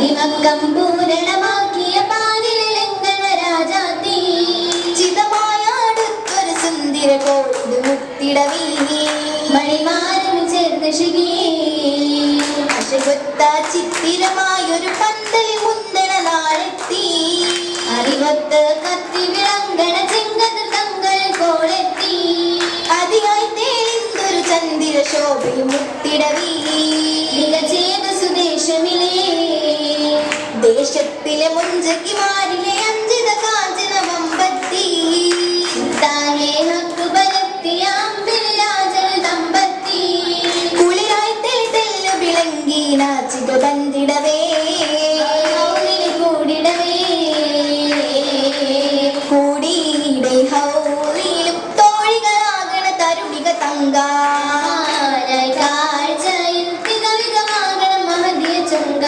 മതിമക്കം പൂരണമാക്കിയ പാലിലങ്കണ രാജാത്തി ചിതമായാടുത്തൊരു സുന്ദര കോട് മുത്തിടവീ മണിമാരന് ചേർന്ന് ശിഖിയേ അശകൊത്ത ചിത്തിരമായൊരു പന്തലിൽ മുന്തണ നാളെത്തി അറിവത്ത് കത്തി വിളങ്കണ ചെങ്കതിർ തങ്ങൾ കോളെത്തി അതിയായി തേളിന്തൊരു ചന്ദ്ര ശോഭയും മുത്തിടവീ മികച്ചേത സുദേശമിലേ ദേശത്തിലെ മുഞ്ചകിമാരിലെ അഞ്ചിത കാഞ്ചന വമ്പത്തി താനേ ഹക്കു പരത്തിയ അമ്പിളിരാജന ദമ്പത്തി കുളിരായി തെളിതെല്ലു വിളങ്ങി നാച്ചിക ബന്ധിടവേ കൂടിടവേ കൂടിയിടെ ഹൗലിലും തോഴികളാകണ തരുണിക തങ്ക കാഴ്ചയിൽ തികവികമാകണം മഹദിയ ചുങ്ക